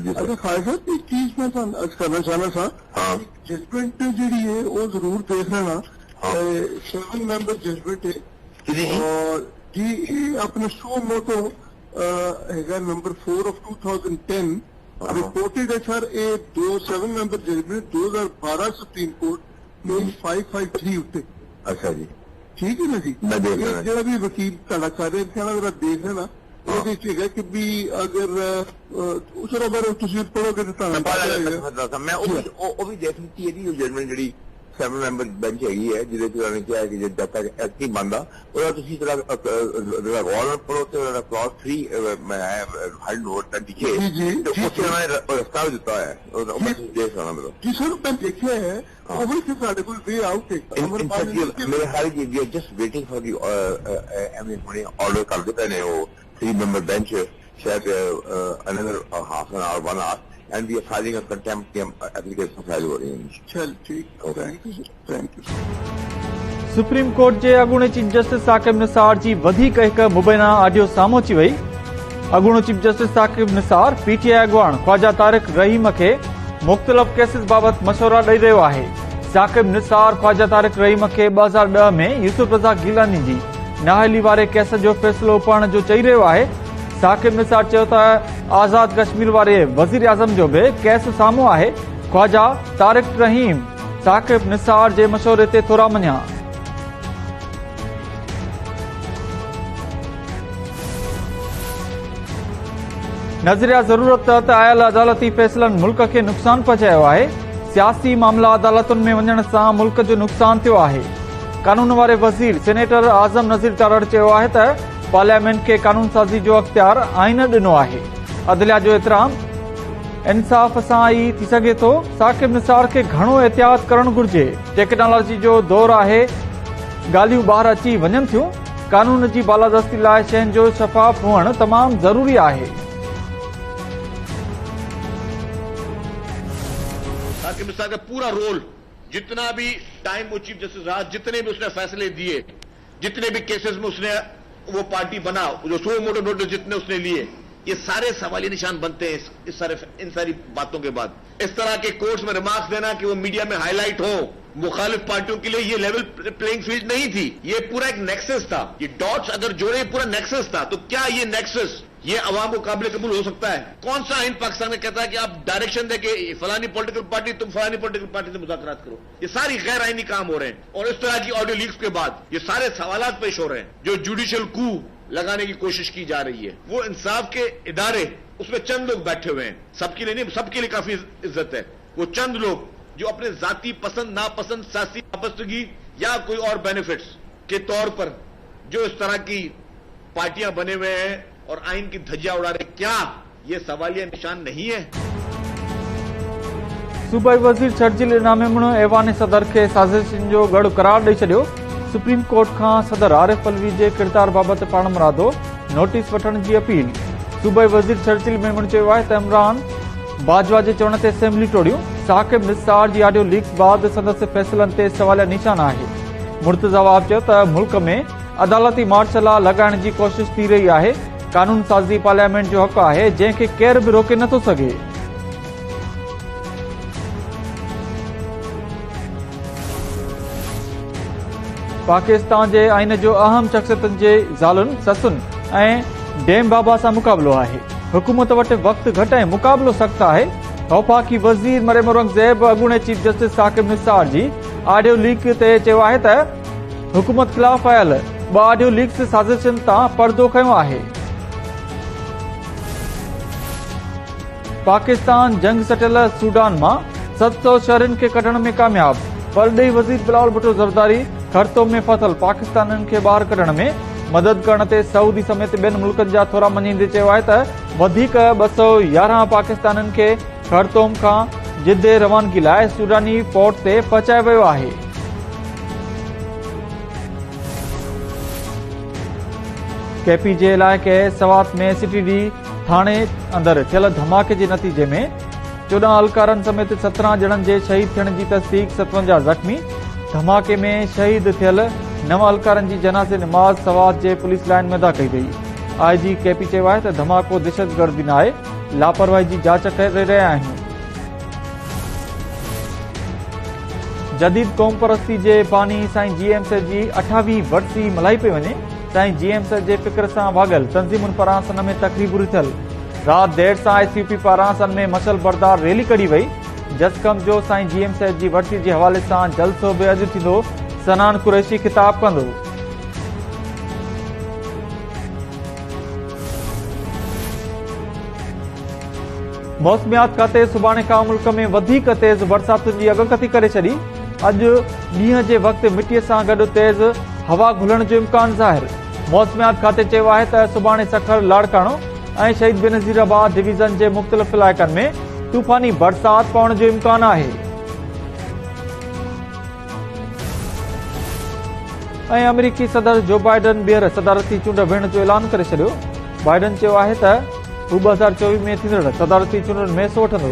अच्छा खालिद साहब एक चीज मैं अर्ज करना चाहना था। हाँ जजमेंट जी है वो जरूर देख लेना। 7 मेंबर जजमेंट है और जी अपने शो मोटो है नंबर 4 of 2010 रिपोर्टेड है sir A 7 member judgment 2012 Supreme Court page 553 उत्ते। अच्छा जी ठीक है ना जी जो भी वकील ਤੁਹਾਡਾ ਕਰ ਰਿਹਾ ਹੈ ਜਰਾ ਦੇਖ ਲੈਣਾ ਉਹਦੇ ਚ ਹੈਗਾ ਕਿ ਵੀ ਅਗਰ ਉਸ ਬਾਰੇ ਤੁਸੀਂ ਪੜੋਗੇ ਤਾਂ ਤੁਹਾਨੂੰ ਮੈਂ ਉਹ ਵੀ ਦੇਖ ਲਈ ਇਹਦੀ ਜਜਮੈਂਟ ਜਿਹੜੀ 7 ਮੈਂਬਰ ਬੈਂਚ ਹੈਗੀ ਹੈ ਜਿਹਦੇ ਚ ਉਹਨਾਂ ਨੇ ਕਿਹਾ ਕਿ ਜਦ ਤੱਕ ਐਕਟ ਨਹੀਂ ਬਣਦਾ ਉਹਦਾ ਤੁਸੀਂ ਜਿਹੜਾ ਗੌਰ ਪੜੋ ਤੇ ਉਹਦਾ ਕਲਾਸ 3 ਮੈਂ ਹਾਈ ਨੋਟ ਤੇ ਲਿਖੇ ਤੇ ਉੱਥੇ ਉਹਨਾਂ ਨੇ ਰਸਤਾ ਵੀ ਦਿੱਤਾ ਹੈ ਉਹ ਮੈਂ ਦੇਖ ਰਹਾ ਹਾਂ ਜੀ ਸਰ ਮੈਂ ਦੇਖਿਆ ਹੈ ਉਹ ਵੀ ਸਾਡੇ ਕੋਲ ਵੇ ਆਊਟ ਹੈ ਮੇਰੇ ਹਾਲ ਜੀ ਵੀ ਜਸਟ ਵੇਟਿੰਗ ਫॉर ਦੀ ਐਮਏ ਹੁਣੇ ਆਰਡਰ ਕਰਦੇ ਪਏ ਨੇ ਉਹ 3 member bench said another half an hour, 1 hour, and we are filing a contempt application file over here. Chal, theek. Thank you. Supreme court जे अॻूणे चीफ जस्टिस साकिब निसार जी वधीक हिकु मुबैना ऑडियो साम्हूं अची वई। अॻूणो chief justice Saqib Nisar PTI अॻुवाण ख्वाजा तारिक रहीम खे मुख़्तलिफ़ केसिस बाबति मशवरा ॾेई रहियो आहे। साकिब निसार ख्वाजा तारिक रहीम खे 2010 में यूसुफ रज़ा गिलानी जी नाहली वारे केस जो फ़ैसिलो पढ़ण जो चई रहियो आहे। साकिब निसार चयो त आज़ाद कश्मीर वारे वज़ीर आज़म जो बि केस साम्हूं आहे। ख्वाजा तारिक रहीम साकिब निसार जे मशवरे ते थोरा मञिया। नज़रिया ज़रूरत तहत आयल अदालती फ़ैसिलनि मुल्क खे नुक़सान पहुचायो आहे। सियासी मामला अदालतुनि में वञण सां मुल्क जो नुक़सान थियो आहे। कानून वारे वज़ीर सेनेटर आज़म नज़ीर तारड़ चयो आहे त पार्लियामेंट खे कानून साज़ी जो अख़्तियार आइन ॾिनो आहे। अदलिया जो एतिराम इंसाफ़ सां ई थी सघे थो। साकिब निसार खे घणो एहतियात करणु घुर्जे। टेक्नोलॉजी जो दौर आहे, ॻाल्हियूं ॿाहिरि अची वञनि थियूं। कानून जी बालादस्ती लाइ शयुनि जो शफ़ाफ़ हुअणु तमामु ज़रूरी आहे। साकिब निसार का पूरा रोल, जितना भी टाइम वो चीफ जस्टिस रहा, जितने भी उसने फैसले दिए, जितने भी केसेस में उसने वो पार्टी बना, जो सो मोटो नोटिस जितने उसने लिए, ये सारे सवालिया निशान बनते हैं इन सारी बातों के बाद। इस तरह के कोर्ट्स में रिमार्क्स देना कि वो मीडिया में हाईलाइट हो मुखालिफ पार्टियों के लिए, ये लेवल प्लेइंग फील्ड नहीं थी। ये पूरा एक नेक्सस था। ये डॉट्स अगर जोड़े पूरा नेक्सस था, तो क्या ये नेक्सस ये अवाम को काबिल कबूल हो सकता है? कौन सा आइन पाकिस्तान में कहता है कि आप डायरेक्शन दे के फलानी पॉलिटिकल पार्टी तुम फलानी पॉलिटिकल पार्टी से मुज़ाकरात करो? ये सारी गैर आईनी काम हो रहे हैं। और इस तरह की ऑडियो लीक्स के बाद ये सारे सवालात पेश हो रहे हैं जो जुडिशियल कू लगाने की कोशिश की जा रही है। वो इंसाफ के इदारे, उसमें चंद लोग बैठे हुए हैं, सबके लिए नहीं, सबके लिए काफी इज्जत है। वो चंद लोग जो अपने जाती पसंद नापसंद, सियासी वाबस्तगी या कोई और बेनिफिट्स के तौर पर जो इस तरह की पार्टियां बने हुए हैं और आइन की धज्जियां उड़ा रहे, क्या ये सवालिया निशान नहीं है? सूबाई वज़ीर शर्जील इनाम ऐवान सदर खे साज़िशन जो गढ़ करार ॾेई छॾियो। सुप्रीम कोर्ट खां सदर आरिफ अलवी जे किरदार बाबति पाण मुरादो नोटिस वठण जी अपील। सूबाई वज़ीर शर्जील मेमण चयो आहे त इमरान बाजवा जे चवण ते असेंबली टोड़ियूं। साकिब निसार जी ऑडियो लीक्स बाद संदसि फ़ैसिलनि ते सवालिया निशान आहे। मुर्तज़ा वाब चयो त मुल्क में अदालती मार्शल लॉ लॻाइण जी कोशिश थी रही आहे। कानून साज़ी पार्लियामेंट जो हक़ आहे, जंहिंखे केर बि रोके नथो सघे। पाकिस्तान जे आइन जो अहम शख्सियतुनि जे ज़ालुनि ससुनि ऐं डेम बाबा सां मुक़ाबिलो आहे। हुकूमत वटि वक़्तु घटि ऐं मुक़ाबिलो सख़्तु आहे। वफ़ाक़ी वज़ीर मरियम औरंगज़ेब अॻूणे चीफ जस्टिस साकिब निसार जी ऑडियो लीक ते चयो आहे त हुकूमत ख़िलाफ़ आयल 2 ऑडियो लीक्स साज़िशुनि तां पर्दो खंयो आहे। पाकिस्तान जंग सटियल सूडान मां 700 शहरनि खे कढण में कामयाब। परॾेही वज़ीर बिलावल भुट्टो ज़रदारी खर्तोम में फाथल पाकिस्तानियुनि खे ॿाहिरि कढण में मदद करण ते सऊदी समेत ॿियनि मुल्कनि जा थोरा मञींदे चयो आहे त वधीक 211 पाकिस्तानियुनि खे खर्तोम खां जिद्दे रवानगी लाइ सूडानी पोर्ट ते पहुचायो वियो आहे। केपी जे इलाइक़े सवात में सिटीडी थाणे अंदरि थियल धमाके जे नतीजे में 14 अहलकारनि समेत 17 ॼणनि जे शहीद थियण जी तस्दीक, 57 ज़ख़्मी। धमाके में शहीद थियल 9 अहलकारनि जी जनाज़े निमाज़ सवात जे पुलिस लाइन में अदा कई वई। IG केपी चयो आहे त धमाको दहशतगर्दी न आहे, लापरवाही जी जांच करे रहिया आहियूं। जदीद क़ौम परस्ती जे बानी साईं GMC जी 28वीं वरसी मल्हाई पई वञे। साईं GMC जे फिक्र सां भागल तंज़ीमुनि पारां सन में तकरीबूं थियल। राति देर सां SUP पारां सन में मशल बरदार रैली कढी वई। जसकम जो साईं GMC जी वरसी जे हवाले सां जलसो बि अॼु थींदो। सनान कुरैशी ख़िताब कंदो। मौसमियात खाते सुभाणे खां मुल्क में वधीक तेज़ बरसातुनि जी अॻकथी करे छॾी। अॼु ॾींहं जे वक़्तु मिटीअ सां गॾु तेज़ हवा घुलण जो इम्कान ज़ाहिर। मौसमियात खाते चयो आहे त सुभाणे सखर, लाड़काणो ऐं शहीद बेनज़ीराबाद डिवीज़न जे मुख़्तलिफ़ इलाइक़नि में तूफ़ानी बरसात पवण जो इम्कान आहे। ऐं अमेरिकी सदर जो बाइडन ॿीहर सदारती चूंड विढ़ण जो ऐलान करे छॾियो। बाइडन चयो आहे त हू 2024 में थींदड़ सदारती चूंडनि में हिसो वठंदो।